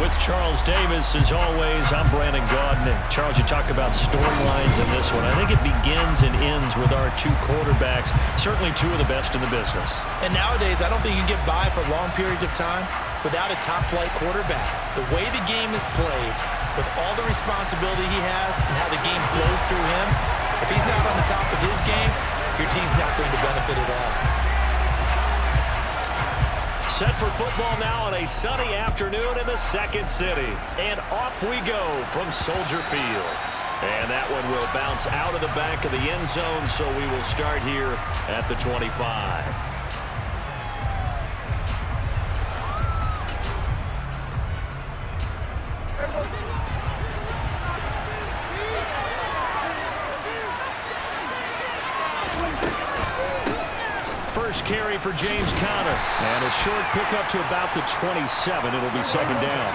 With Charles Davis, as always, I'm Brandon Gaudin. Charles, you talk about storylines in this one. I think it begins and ends with our two quarterbacks, certainly two of the best in the business. And nowadays, I don't think you can get by for long periods of time without a top-flight quarterback. The way the game is played, with all the responsibility he has and how the game flows through him, if he's not on the top of his game, your team's not going to benefit at all. Set for football now on a sunny afternoon in the second city. And off we go from Soldier Field. And that one will bounce out of the back of the end zone, so we will start here at the 25. First carry for James Conner. And a short pickup to about the 27. It'll be second down.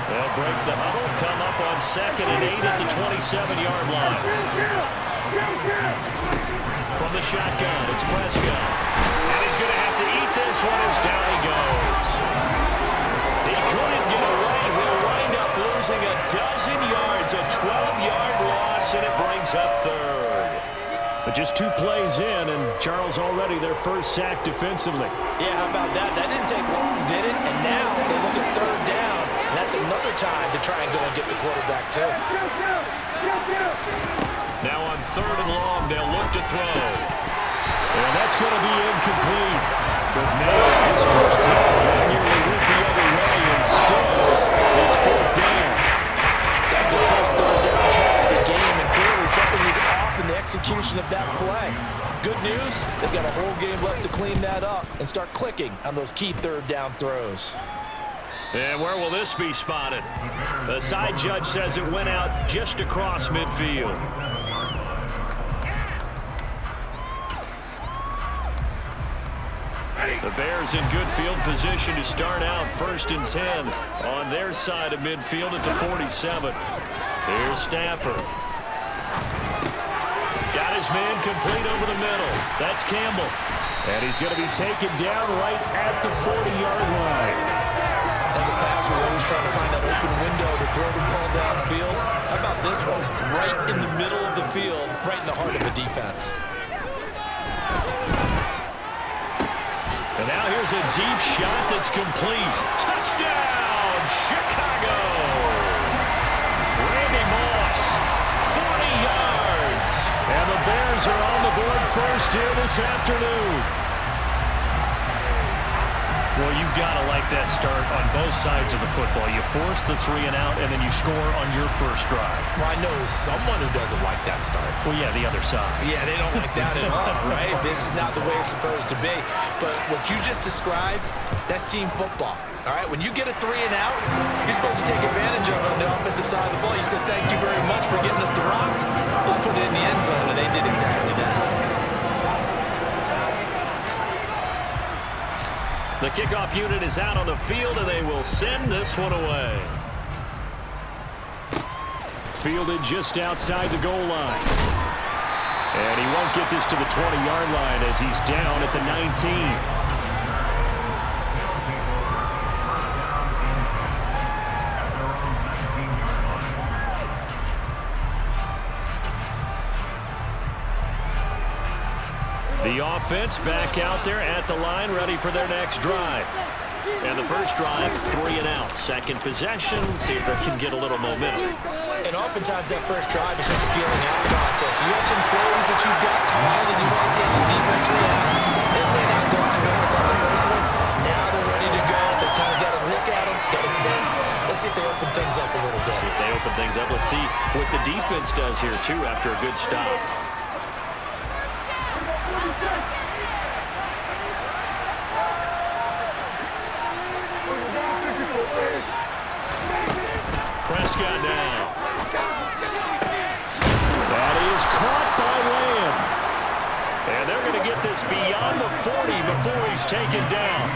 They'll break the huddle, come up on 2nd and 8 at the 27-yard line. From the shotgun, it's Prescott. And he's going to have to eat this one as down he goes. He couldn't get away. He'll wind up losing a dozen yards, a 12-yard loss, and it brings up third. But just 2 plays in, and Charles already their first sack defensively. Yeah, how about that? That didn't take long, did it? And now they look at third down. And that's another time to try and go and get the quarterback, too. Now on 3rd and long, they'll look to throw. And that's going to be incomplete. But now his first throw nearly went the other way. Instead, it's 4th down. That's the first third down try of the game, and clearly something was off in the execution of that play. Good news, they've got a whole game left to clean that up and start clicking on those key third down throws. And where will this be spotted? The side judge says it went out just across midfield. The Bears in good field position to start out 1st and 10 on their side of midfield at the 47. Here's Stafford. Got his man complete over the middle. That's Campbell. And he's going to be taken down right at the 40-yard line. As a passer, we're always trying to find that open window to throw the ball downfield. How about this one? Right in the middle of the field, right in the heart of the defense. And now here's a deep shot that's complete. Touchdown, Chicago! Randy Moss, 40 yards. And the Bears are on the board first here this afternoon. Well, you've got to like that start on both sides of the football. You force the 3 and out, and then you score on your first drive. Well, I know someone who doesn't like that start. Well, yeah, the other side. Yeah, they don't like that at all, right? This is not the way it's supposed to be. But what you just described, that's team football. All right, when you get a 3 and out, you're supposed to take advantage of it on the offensive side of the ball. You said, thank you very much for getting us the rock. Let's put it in the end zone, and they did exactly that. The kickoff unit is out on the field, and they will send this one away. Fielded just outside the goal line. And he won't get this to the 20-yard line as he's down at the 19. The offense back out there at the line, ready for their next drive. And the first drive, 3 and out. Second possession, see if they can get a little momentum. And oftentimes that first drive is just a feeling out process. You have some plays that you've got called, and you want to see how the defense reacts. They may not go to it on the first one. Now they're ready to go. They've kind of got to look at them, got a sense. Let's see if they open things up a little bit. See if they open things up. Let's see what the defense does here, too, after a good stop. Prescott now. That is caught by Lamb. And they're going to get this beyond the 40 before he's taken down.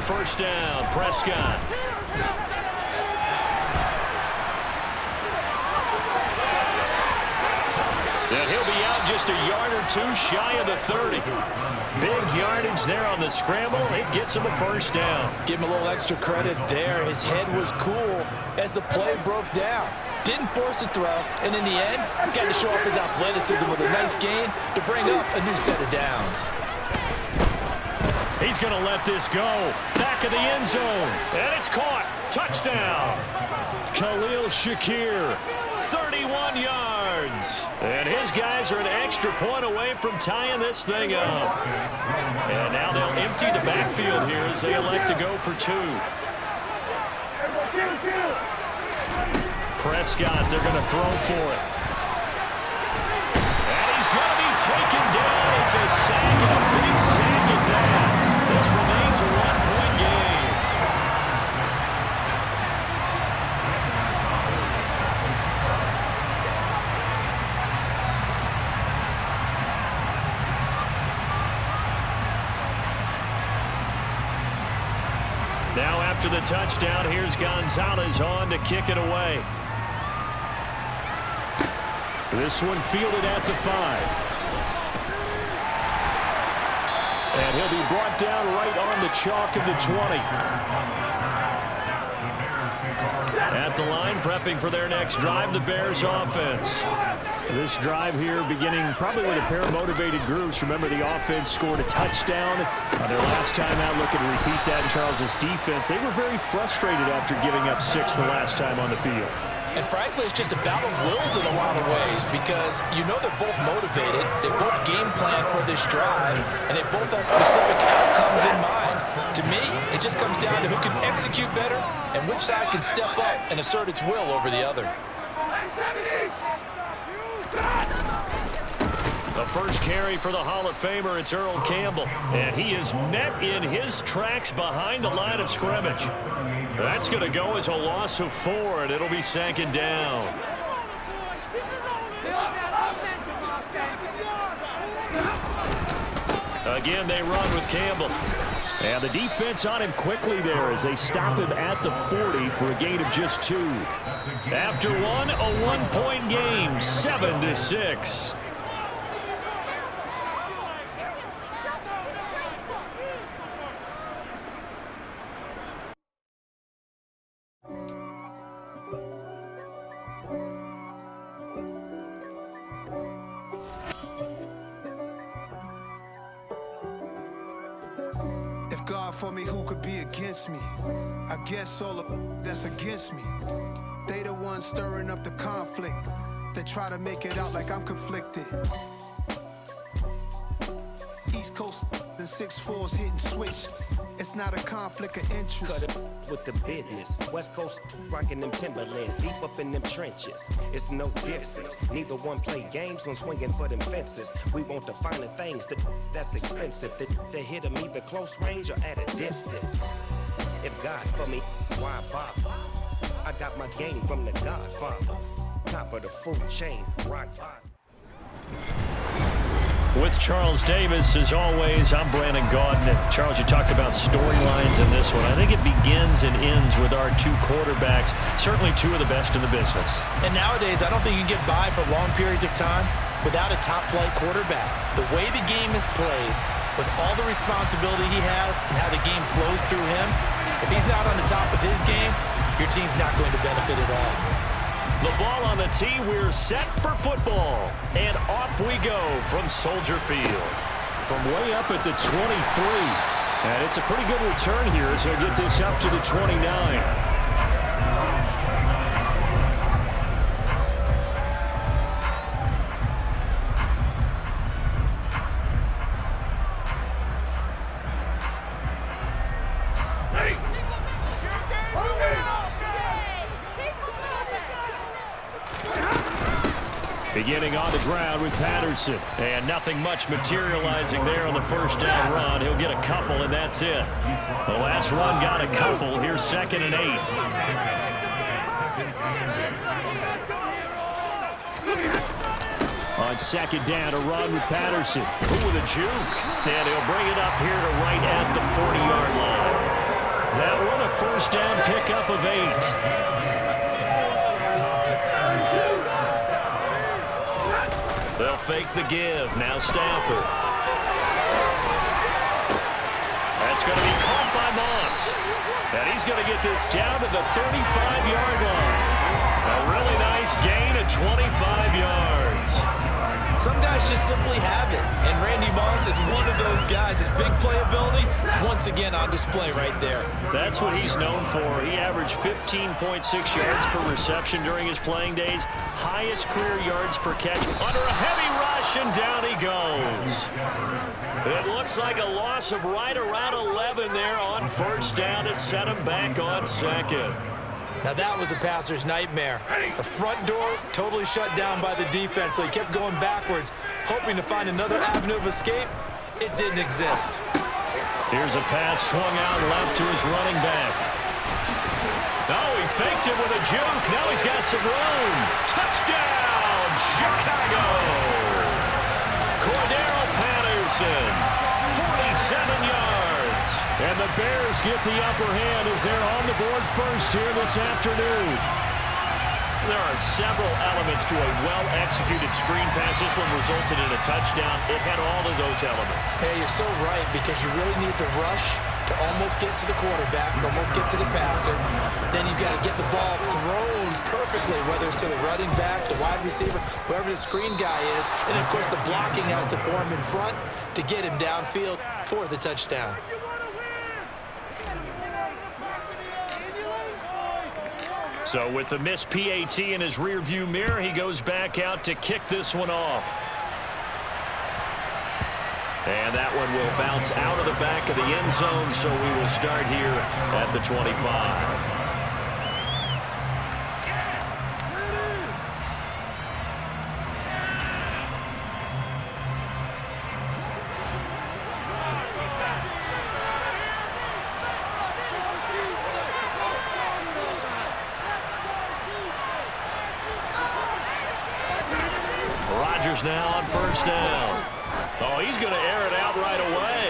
First down, Prescott. And he'll be out just a yard or two shy of the 30. Big yardage there on the scramble. It gets him a first down. Give him a little extra credit there. His head was cool as the play broke down. Didn't force a throw, and in the end, got to show off his athleticism with a nice gain to bring up a new set of downs. He's going to let this go. Back of the end zone. And it's caught. Touchdown. Khalil Shakir, 31 yards. And his guys are an extra point away from tying this thing up. And now they'll empty the backfield here as they elect to go for two. Prescott, they're going to throw for it. And he's going to be taken down. It's a sack, and a big sack at that. This remains a one-point game. Now after the touchdown, here's Gonzalez on to kick it away. This one fielded at the 5. And he'll be brought down right on the chalk of the 20. At the line, prepping for their next drive, the Bears offense. This drive here beginning probably with a pair of motivated groups. Remember, the offense scored a touchdown on their last time out, looking to repeat that in Charles's defense. They were very frustrated after giving up 6 the last time on the field. And frankly, it's just a battle of wills in a lot of ways because you know they're both motivated, they both game plan for this drive, and they both have specific outcomes in mind. To me, it just comes down to who can execute better and which side can step up and assert its will over the other. The first carry for the Hall of Famer, it's Earl Campbell. And he is met in his tracks behind the line of scrimmage. That's going to go as a loss of 4, and it'll be second down. Again, they run with Campbell. And the defense on him quickly there as they stop him at the 40 for a gain of just 2. After one, a one-point game, 7-6. God for me, who could be against me? I guess all of that's against me. They the ones stirring up the conflict. They try to make it out like I'm conflicted. East Coast and 6'4's hitting switch. It's not a conflict of interest. Cut it with the business. West Coast rocking them Timberlands, deep up in them trenches. It's no difference. Neither one play games when swinging for them fences. We want the finer things that's expensive. They hit them either close range or at a distance. If God for me, why bother? I got my game from the Godfather. Top of the food chain, rock bottom. With Charles Davis, as always, I'm Brandon Gaudin. Charles, you talked about storylines in this one. I think it begins and ends with our 2 quarterbacks, certainly 2 of the best in the business. And nowadays, I don't think you can get by for long periods of time without a top-flight quarterback. The way the game is played, with all the responsibility he has and how the game flows through him, if he's not on the top of his game, your team's not going to benefit at all. The ball on the tee, we're set for football. And off we go from Soldier Field. From way up at the 23. And it's a pretty good return here as they'll get this up to the 29. Beginning on the ground with Patterson. And nothing much materializing there on the first down run. He'll get a couple, and that's it. The last run got a couple. Here's 2nd and 8. On 2nd down, a run with Patterson. Ooh, with a juke. And he'll bring it up here to right at the 40-yard line. That one a first down pickup of 8. The fake the give. Now Stafford. That's going to be caught by Moss. And he's going to get this down to the 35-yard line. A really nice gain of 25 yards. Some guys just simply have it, and Randy Moss is one of those guys. His big playability, once again, on display right there. That's what he's known for. He averaged 15.6 yards per reception during his playing days. Highest career yards per catch under a heavy rush, and down he goes. It looks like a loss of right around 11 there on first down to set him back on second. Now that was a passer's nightmare. The front door totally shut down by the defense, so he kept going backwards, hoping to find another avenue of escape. It didn't exist. Here's a pass swung out left to his running back. Oh, he faked it with a juke. Now he's got some room. Touchdown, Chicago. Cordero Patterson, 47 yards. And the Bears get the upper hand as they're on the board first here this afternoon. There are several elements to a well-executed screen pass. This one resulted in a touchdown. It had all of those elements. Hey, you're so right, because you really need to rush to almost get to the quarterback, almost get to the passer. Then you've got to get the ball thrown perfectly, whether it's to the running back, the wide receiver, whoever the screen guy is. And, of course, the blocking has to form in front to get him downfield for the touchdown. So with the missed PAT in his rearview mirror, he goes back out to kick this one off. And that one will bounce out of the back of the end zone, so we will start here at the 25. Now on first down. Oh, he's going to air it out right away.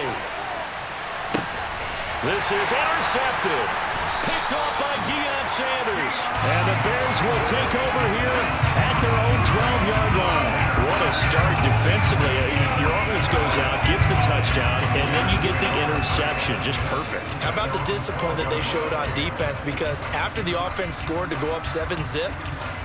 This is intercepted. Picked off by Deion Sanders. And the Bears will take over here at their own 12-yard line. What a start defensively. Your offense goes out, gets the touchdown, and then you get the interception. Just perfect. How about the discipline that they showed on defense? Because after the offense scored to go up 7-zip,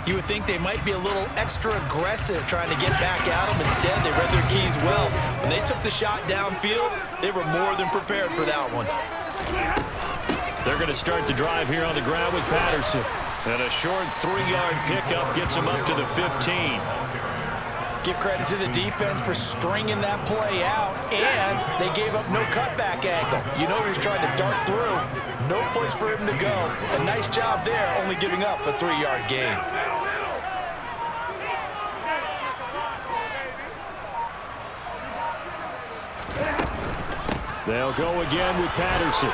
you would think they might be a little extra aggressive trying to get back at them. Instead, they read their keys well. When they took the shot downfield, they were more than prepared for that one. They're going to start the drive here on the ground with Patterson. And a short 3-yard pickup gets him up to the 15. Give credit to the defense for stringing that play out, and they gave up no cutback angle. You know he's trying to dart through. No place for him to go. A nice job there, only giving up a 3-yard gain. They'll go again with Patterson.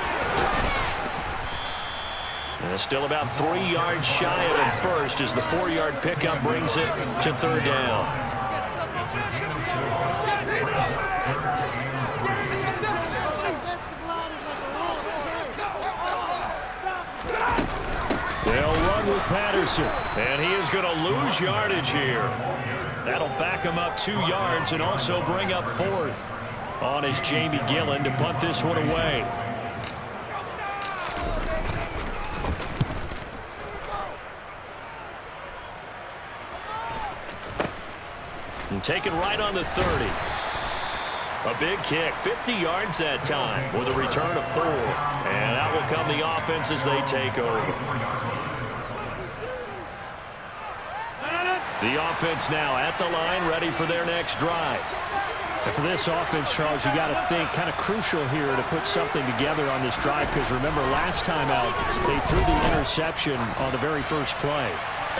And still about 3 yards shy of the first as the 4-yard pickup brings it to third down. They'll run with Patterson, and he is going to lose yardage here. That'll back him up 2 yards and also bring up fourth. On is Jamie Gillen to punt this one away. And taken right on the 30. A big kick, 50 yards that time with a return of 4. And out will come the offense as they take over. The offense now at the line, ready for their next drive. And for this offense, Charles, you got to think kind of crucial here to put something together on this drive, because remember last time out they threw the interception on the very first play.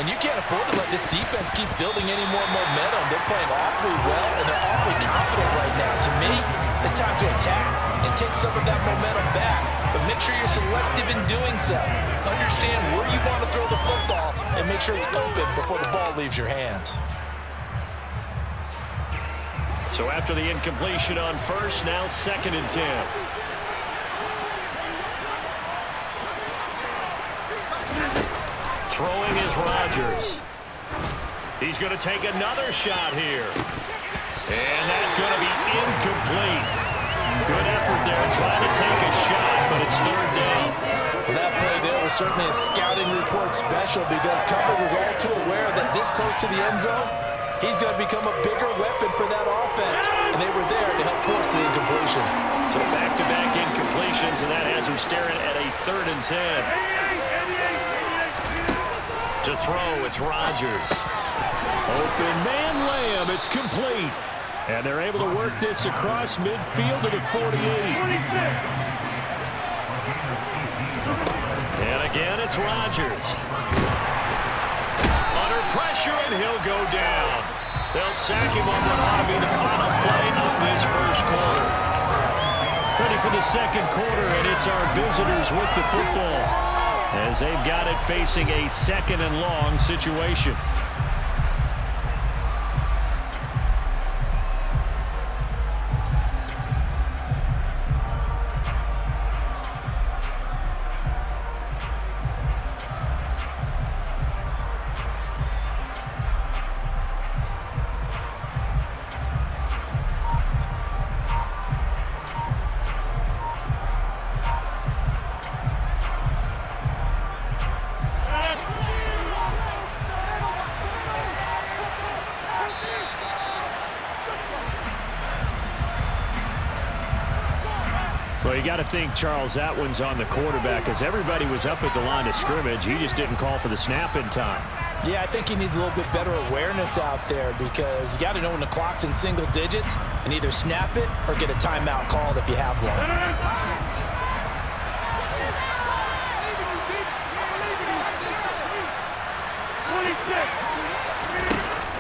And you can't afford to let this defense keep building any more momentum. They're playing awfully well, and they're awfully confident right now. To me, it's time to attack and take some of that momentum back. But make sure you're selective in doing so. Understand where you want to throw the football and make sure it's open before the ball leaves your hands. So after the incompletion on first, now 2nd and 10. Throwing is Rodgers. He's going to take another shot here. And that's going to be incomplete. Good effort there, trying to take a shot, but it's third down. Well, that play there was certainly a scouting report special because Cutler was all too aware that this close to the end zone, he's going to become a bigger weapon for that offense. And they were there to help force the incompletion. So back-to-back incompletions, and that has him staring at a 3rd and 10. To throw, it's Rodgers. Open man layup, it's complete. And they're able to work this across midfield to the 48. And again, it's Rodgers. Under pressure, and he'll go down. They'll sack him on what ought to be the final play of this first quarter. Ready for the second quarter, and it's our visitors with the football, as they've got it facing a 2nd and long situation. Well, you got to think, Charles, that one's on the quarterback, as everybody was up at the line of scrimmage. He just didn't call for the snap in time. Yeah, I think he needs a little bit better awareness out there because you got to know when the clock's in single digits and either snap it or get a timeout called if you have one.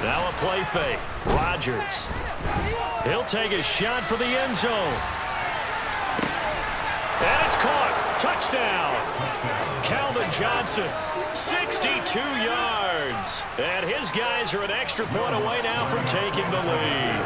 Now a play fake. Rodgers. He'll take a shot for the end zone. And it's caught. Touchdown. Calvin Johnson, 62 yards. And his guys are an extra point away now from taking the lead.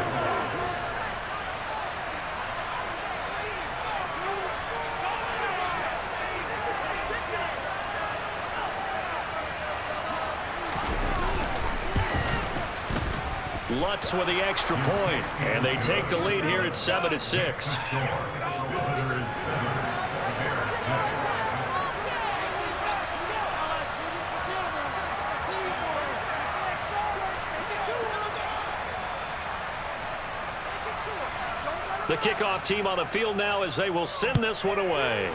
Lutz with the extra point, and they take the lead here at 7-6. The kickoff team on the field now as they will send this one away.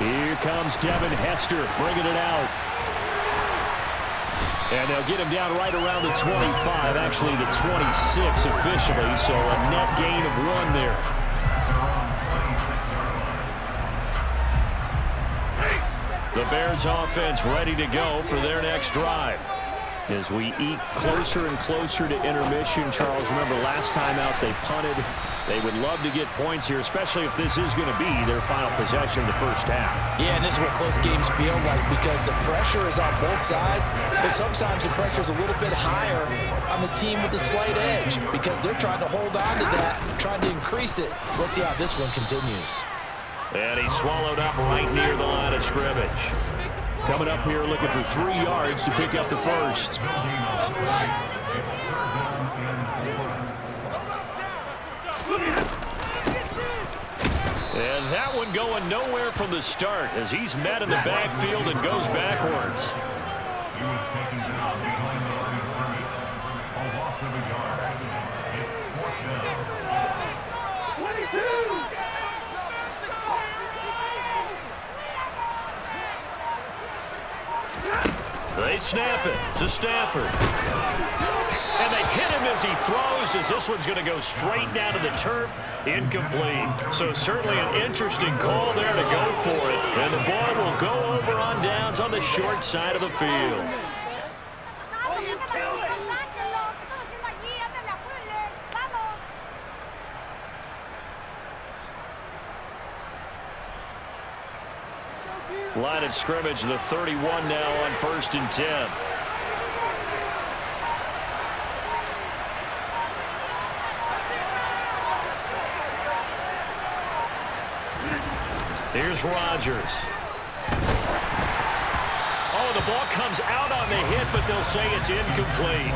Here comes Devin Hester bringing it out. And they'll get him down right around the 25, actually the 26 officially, so a net gain of 1 there. The Bears offense ready to go for their next drive. As we eat closer and closer to intermission, Charles, remember last time out they punted. They would love to get points here, especially if this is going to be their final possession of the first half. Yeah, and this is what close games feel like because the pressure is on both sides, but sometimes the pressure is a little bit higher on the team with the slight edge because they're trying to hold on to that, trying to increase it. Let's see how this one continues. And he's swallowed up right near the line of scrimmage. Coming up here looking for 3 yards to pick up the first. And that one going nowhere from the start as he's met in the backfield and goes backwards. They snap it to Stafford. And they hit him as he throws, as this one's going to go straight down to the turf. Incomplete. So certainly an interesting call there to go for it. And the ball will go over on downs on the short side of the field. Line of scrimmage, the 31 now on 1st and 10. Here's Rodgers. Oh, The ball comes out on the hit, but they'll say it's incomplete.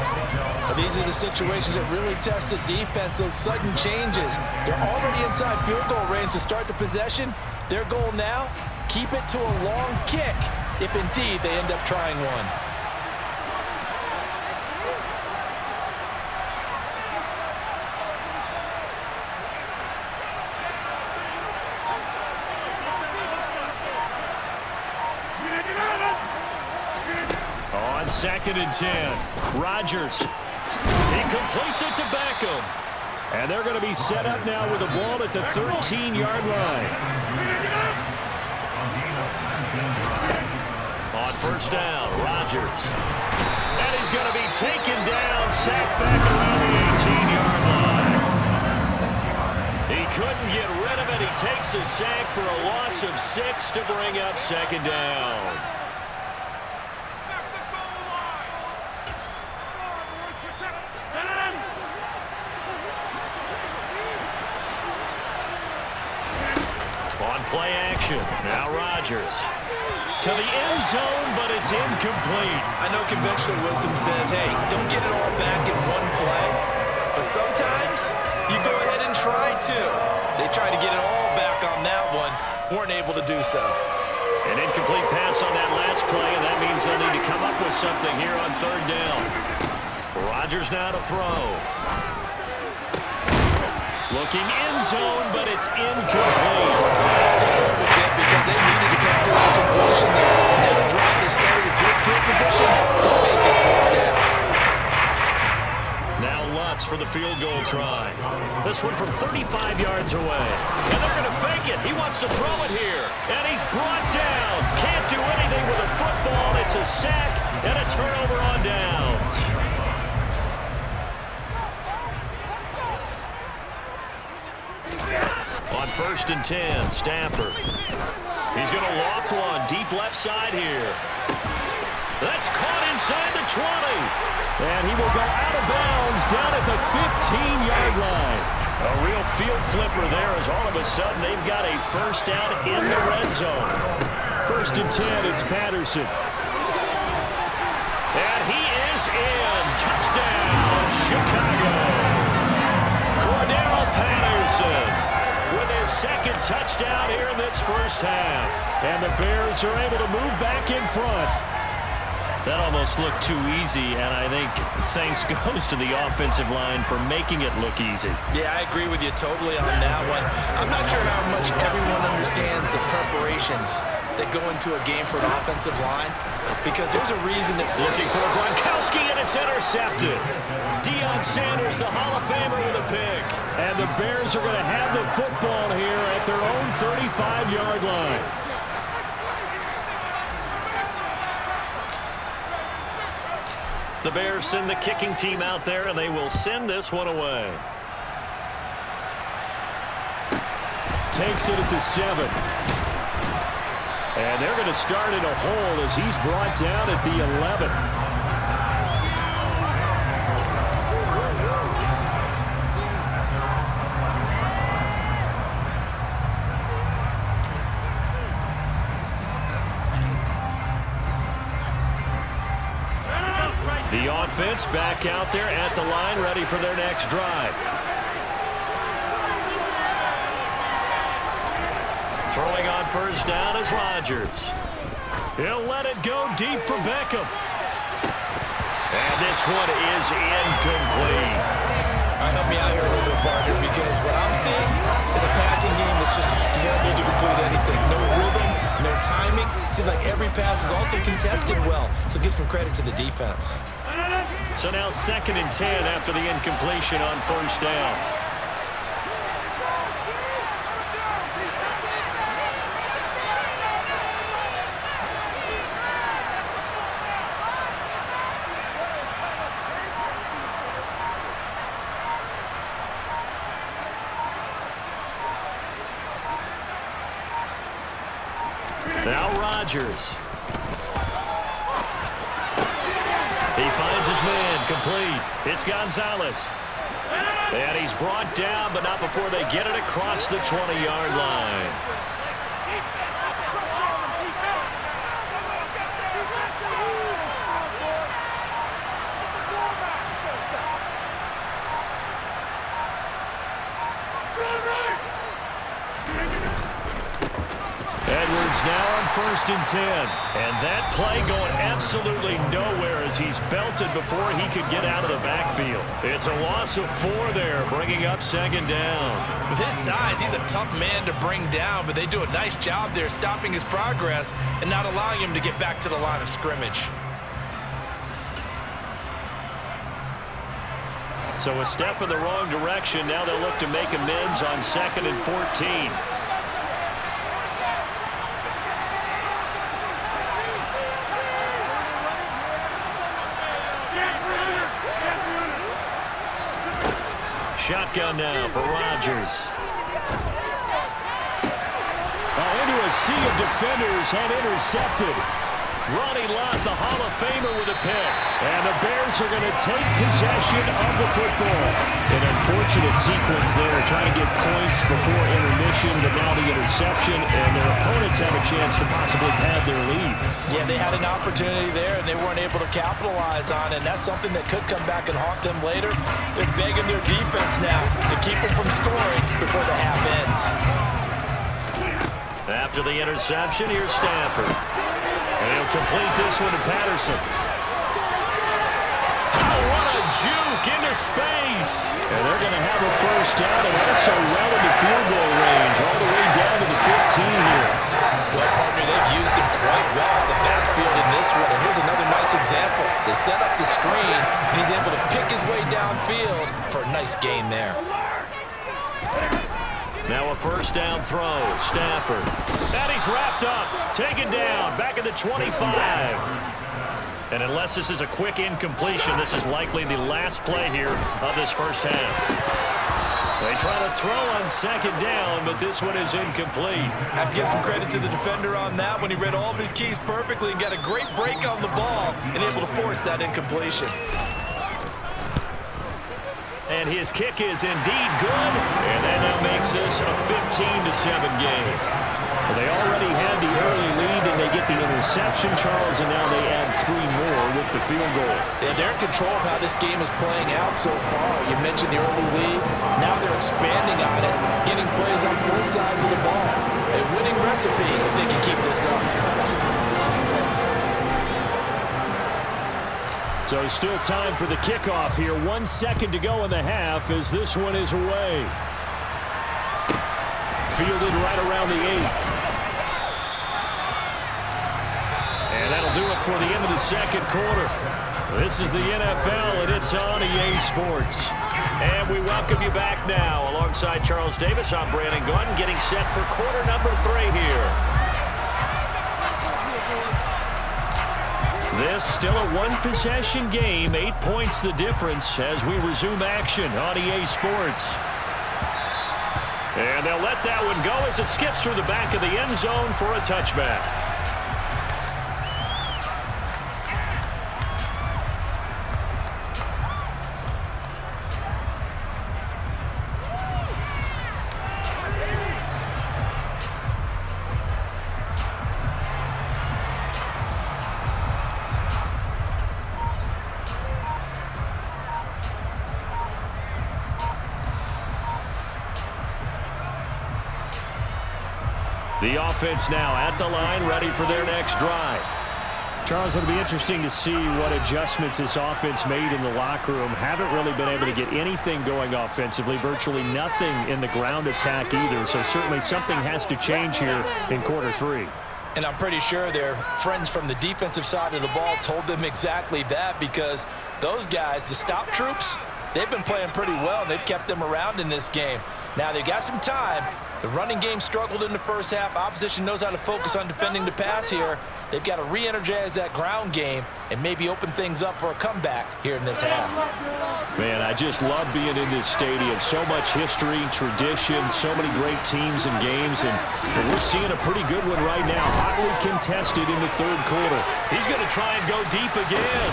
Well, these are the situations that really test the defense, those sudden changes. They're already inside field goal range to start the possession. Their goal now, keep it to a long kick, if indeed they end up trying one. On 2nd and 10, Rodgers. He completes it to Beckham. And they're going to be set up now with the ball at the 13-yard line. On 1st down, Rodgers. And he's going to be taken down, sacked back around the 18-yard line. He couldn't get rid of it. He takes a sack for a loss of 6 to bring up 2nd down. Play action. Now Rodgers to the end zone, but it's incomplete. I know conventional wisdom says, hey, don't get it all back in one play. But sometimes you go ahead and try to. They tried to get it all back on that one. Weren't able to do so. An incomplete pass on that last play, and that means they'll need to come up with something here on 3rd down. Rodgers now to throw. Looking end zone, but it's incomplete. Because they needed to come through the completion there. Now the drive they started with good field position is facing 4th down. Now Lutz for the field goal try. This one from 35 yards away. And they're going to fake it. He wants to throw it here. And he's brought down. Can't do anything with a football. It's a sack and a turnover on downs. On 1st and 10, Stafford. He's going to loft one deep left side here. That's caught inside the 20. And he will go out of bounds down at the 15-yard line. A real field flipper there as all of a sudden they've got a 1st down in the red zone. 1st and 10, it's Patterson. And he is in. Touchdown, Chicago. Cordero Patterson with his 2nd touchdown here in this 1st half. And the Bears are able to move back in front. That almost looked too easy, and I think thanks goes to the offensive line for making it look easy. Yeah, I agree with you totally on that one. I'm not sure how much everyone understands the preparations that go into a game for an offensive line, because there's a reason that... Looking for Gronkowski, and it's intercepted. Deion Sanders, the Hall of Famer, with a pick. And the Bears are going to have the football here at their own 35-yard line. The Bears send the kicking team out there, and they will send this one away. Takes it at the 7. And they're going to start in a hole as he's brought down at the 11. The offense back out there at the line, ready for their next drive. Throwing on 1st down is Rodgers. He'll let it go deep for Beckham. And this one is incomplete. All right, help me out here a little bit, partner, because what I'm seeing is a passing game that's just scrambled to complete anything. No rhythm, no timing. Seems like every pass is also contested well, so give some credit to the defense. So now 2nd and 10 after the incompletion on 1st down. Now Rodgers. He finds his man, complete. It's Gonzalez. And he's brought down, but not before they get it across the 20-yard line. now on 1st and 10. And that play going absolutely nowhere as he's belted before he could get out of the backfield. It's a loss of 4 there, bringing up 2nd down. With his size, he's a tough man to bring down, but they do a nice job there stopping his progress and not allowing him to get back to the line of scrimmage. So a step in the wrong direction. Now they'll look to make amends on 2nd and 14. Shotgun now for Rodgers. Into a sea of defenders and intercepted. Ronnie Lott, the Hall of Famer, with a pick. And the Bears are going to take possession of the football. An unfortunate sequence there, trying to get points before intermission, but now the interception, and their opponents have a chance to possibly pad their lead. Yeah, they had an opportunity there, and they weren't able to capitalize on it, and that's something that could come back and haunt them later. They're begging their defense now to keep them from scoring before the half ends. After the interception, here's Stafford. And he'll complete this one to Patterson. Oh, what a juke into space. And they're going to have a 1st down and also well into field goal range, all the way down to the 15 here. Well, partner, they've used him quite well in the backfield in this one. And here's another nice example. They set up the screen, and he's able to pick his way downfield for a nice gain there. Now a 1st down throw. Stafford. And he's wrapped up. Taken down. Back at the 25. And unless this is a quick incompletion, this is likely the last play here of this 1st half. They try to throw on 2nd down, but this one is incomplete. I have to give some credit to the defender on that when he read all of his keys perfectly and got a great break on the ball and able to force that incompletion. And his kick is indeed good. And that now makes this a 15-7 game. Well, they already had the early lead, and they get the interception, Charles, and now they add 3 more with the field goal. Yeah, they're in control of how this game is playing out so far. You mentioned the early lead. Now they're expanding on it, getting plays on both sides of the ball. A winning recipe if they can keep this up. So still time for the kickoff here. 1 second to go in the half as this one is away. Fielded right around the 8. And that'll do it for the end of the 2nd quarter. This is the NFL, and it's on EA Sports. And we welcome you back now. Alongside Charles Davis, I'm Brandon Gunn, getting set for quarter number 3 here. This still a 1-possession game, 8 points the difference as we resume action on EA Sports. And they'll let that one go as it skips through the back of the end zone for a touchback. The offense now at the line, ready for their next drive. Charles, it'll be interesting to see what adjustments this offense made in the locker room. Haven't really been able to get anything going offensively, virtually nothing in the ground attack either. So certainly something has to change here in quarter 3. And I'm pretty sure their friends from the defensive side of the ball told them exactly that, because those guys, the stop troops, they've been playing pretty well, and they've kept them around in this game. Now, they got some time. The running game struggled in the 1st half. Opposition knows how to focus on defending the pass here. They've got to re-energize that ground game and maybe open things up for a comeback here in this half. Man, I just love being in this stadium. So much history, tradition, so many great teams and games, and we're seeing a pretty good one right now. Hotly contested in the 3rd quarter. He's going to try and go deep again.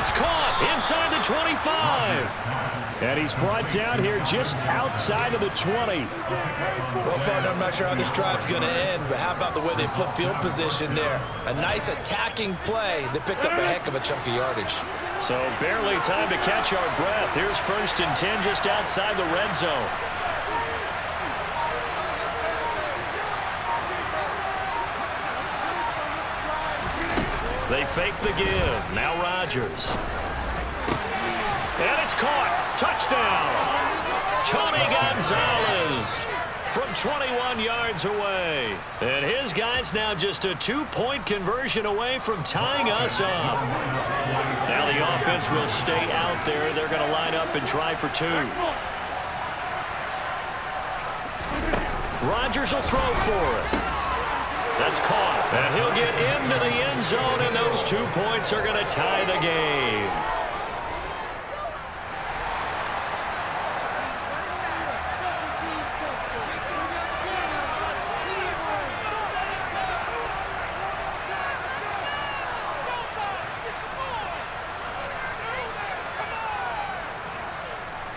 It's caught inside the 25. And he's brought down here just outside of the 20. Well, partner, I'm not sure how this drive's going to end, but how about the way they flip field position there? A nice attacking play that picked up a heck of a chunk of yardage. So barely time to catch our breath. Here's 1st and 10 just outside the red zone. They fake the give. Now Rodgers. And it's caught. Touchdown. Tony Gonzalez from 21 yards away. And his guy's now just a 2-point conversion away from tying us up. Now the offense will stay out there. They're going to line up and try for 2. Rodgers will throw for it. That's caught. And he'll get into the end zone, and those 2 points are going to tie the game.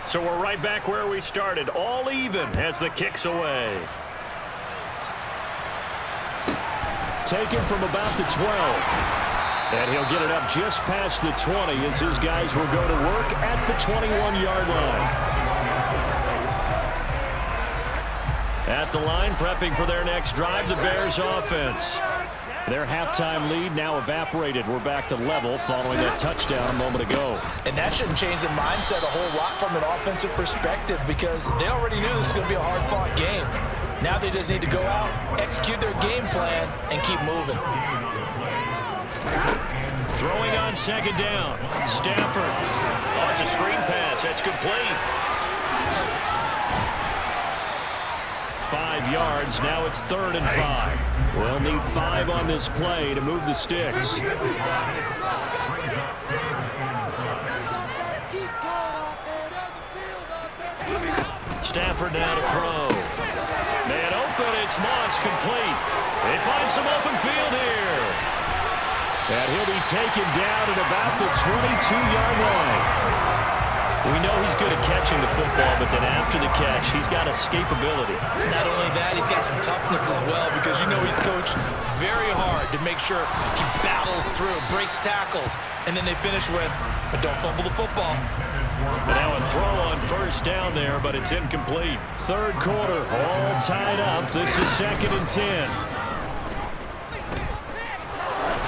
So we're right back where we started, all even as the kick's away. Taken from about the 12. And he'll get it up just past the 20 as his guys will go to work at the 21-yard line. At the line, prepping for their next drive, the Bears offense. Their halftime lead now evaporated. We're back to level following that touchdown a moment ago. And that shouldn't change the mindset a whole lot from an offensive perspective because they already knew this was going to be a hard-fought game. Now they just need to go out, execute their game plan, and keep moving. Throwing on second down. Stafford. Oh, it's a screen pass. That's complete. 5 yards. Now it's 3rd and 5. We'll need 5 on this play to move the sticks. Stafford now to throw. Man open. It's Moss complete. They find some open field here. And he'll be taken down at about the 22-yard line. We know he's good at catching the football, but then after the catch, he's got escapability. Not only that, he's got some toughness as well because you know he's coached very hard to make sure he battles through, breaks tackles, and then they finish with, but don't fumble the football. And now a throw on first down there, but it's incomplete. 3rd quarter, all tied up. This is 2nd and 10.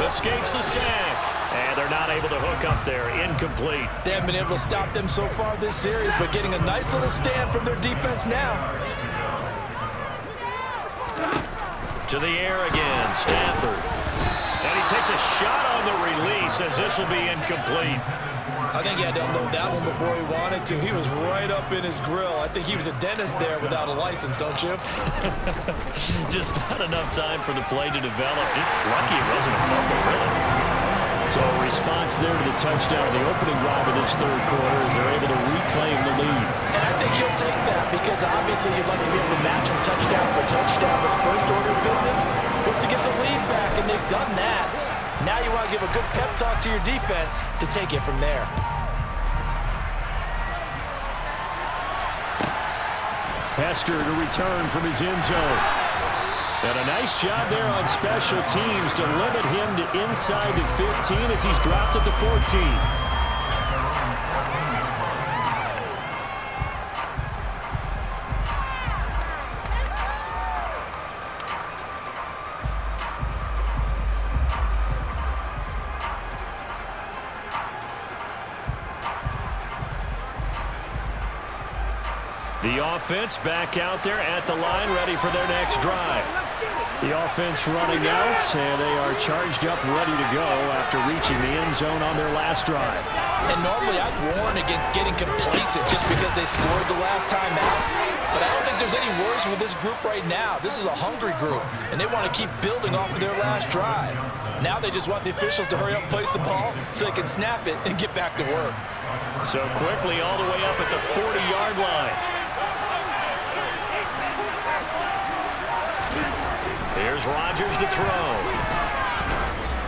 Escapes the sack. And they're not able to hook up there. Incomplete. They haven't been able to stop them so far this series, but getting a nice little stand from their defense now. To the air again, Stafford. And he takes a shot on the release as this will be incomplete. I think he had to unload that one before he wanted to. He was right up in his grill. I think he was a dentist there without a license, don't you? Just not enough time for the play to develop. Lucky it wasn't a fumble, really. So a response there to the touchdown of the opening drive of this 3rd quarter as they're able to reclaim the lead. And I think he'll take that because obviously you'd like to be able to match him touchdown for touchdown, but the first order of business was to get the lead back, and they've done that. Now you want to give a good pep talk to your defense to take it from there. Hester to return from his end zone. And a nice job there on special teams to limit him to inside the 15 as he's dropped at the 14. The offense back out there at the line, ready for their next drive. The offense running out, and they are charged up, ready to go after reaching the end zone on their last drive. And normally I'd warn against getting complacent just because they scored the last time out. But I don't think there's any worries with this group right now. This is a hungry group, and they want to keep building off of their last drive. Now they just want the officials to hurry up and place the ball so they can snap it and get back to work. So quickly all the way up at the 40-yard line. Here's Rodgers to throw.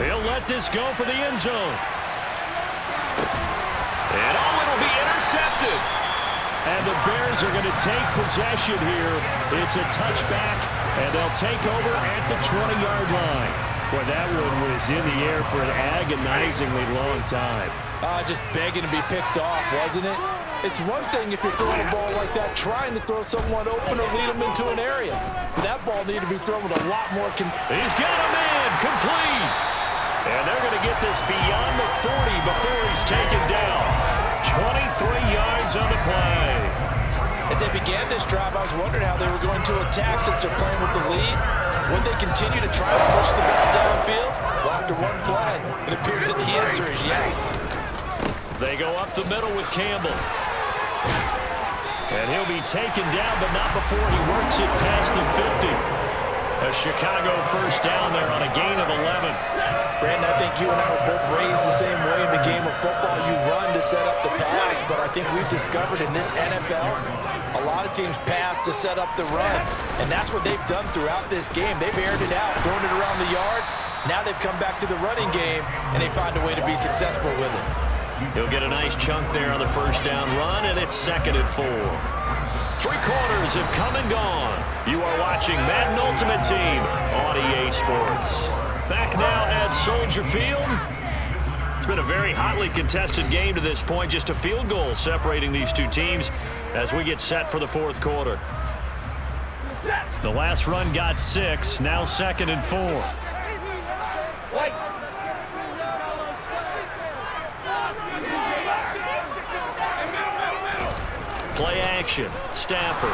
He'll let this go for the end zone. And it'll be intercepted. And the Bears are going to take possession here. It's a touchback, and they'll take over at the 20-yard line. Boy, that one was in the air for an agonizingly long time. Just begging to be picked off, wasn't it? It's one thing if you're throwing a ball like that, trying to throw someone open or lead them into an area. But that ball needed to be thrown with a lot more. He's got a man complete. And they're going to get this beyond the 40 before he's taken down. 23 yards on the play. As they began this drive, I was wondering how they were going to attack since they're playing with the lead. Would they continue to try and push the ball downfield? Well, after one play, it appears that the answer is yes. They go up the middle with Campbell. And he'll be taken down, but not before he works it past the 50. A Chicago first down there on a gain of 11. Brandon, I think you and I were both raised the same way in the game of football. You run to set up the pass, but I think we've discovered in this NFL, a lot of teams pass to set up the run. And that's what they've done throughout this game. They've aired it out, thrown it around the yard. Now they've come back to the running game, and they find a way to be successful with it. He'll get a nice chunk there on the first down run, and it's 2nd and 4. 3 quarters have come and gone. You are watching Madden Ultimate Team on EA Sports. Back now at Soldier Field. It's been a very hotly contested game to this point. Just a field goal separating these two teams as we get set for the 4th quarter. The last run got 6. Now 2nd and 4. Play action. Stafford.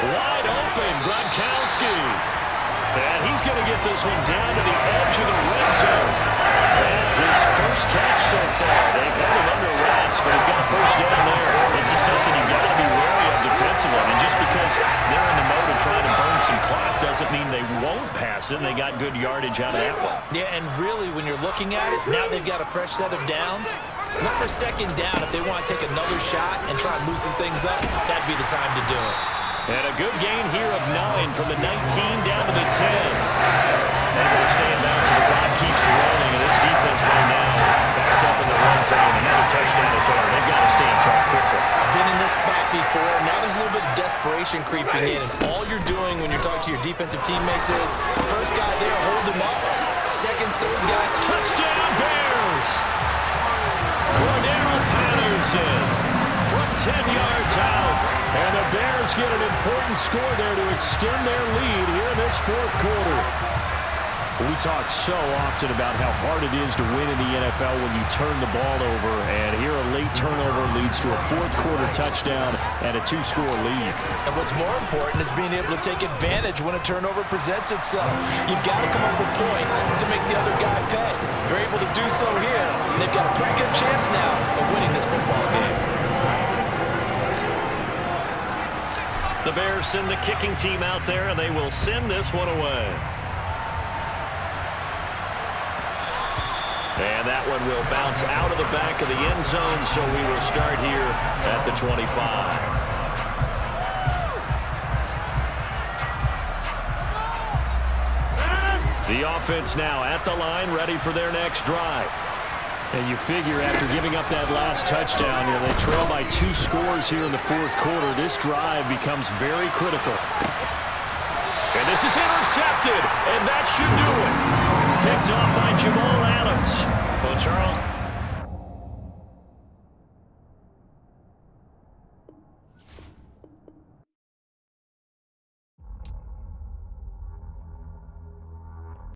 Wide open. Gronkowski. And he's going to get this one down to the edge of the red zone. And his first catch so far. They've held him under wraps, but he's got a first down there. This is something you've got to be wary of defensively. And just because they're in the mode of trying to burn some clock doesn't mean they won't pass it. They got good yardage out of that one. Yeah, and really, when you're looking at it, now they've got a fresh set of downs. Look for 2nd down if they want to take another shot and try and loosen things up. That'd be the time to do it. And a good gain here of 9 from the 19 down to the 10. Able to stay in bounds, and the clock keeps rolling. And this defense right now backed up in the red zone. Another touchdown to total. They've got to stay in track quickly. Been in this spot before. Now there's a little bit of desperation creeping in. And all you're doing when you're talking to your defensive teammates is, first guy there, hold him up. Second, third guy. Touchdown, Bears! Cordero Patterson from 10 yards out. And the Bears get an important score there to extend their lead here in this 4th quarter. We talk so often about how hard it is to win in the NFL when you turn the ball over. And here a late turnover leads to a 4th quarter touchdown and a 2-score lead. And what's more important is being able to take advantage when a turnover presents itself. You've got to come up with points to make the other guy pay. They're able to do so here. And they've got a pretty good chance now of winning this football game. The Bears send the kicking team out there, and they will send this one away. And that one will bounce out of the back of the end zone, so we will start here at the 25. The offense now at the line, ready for their next drive. And you figure after giving up that last touchdown, they trail by 2 scores here in the 4th quarter. This drive becomes very critical. And this is intercepted, and that should do it. Picked off by Jamal Adams. Well, Charles.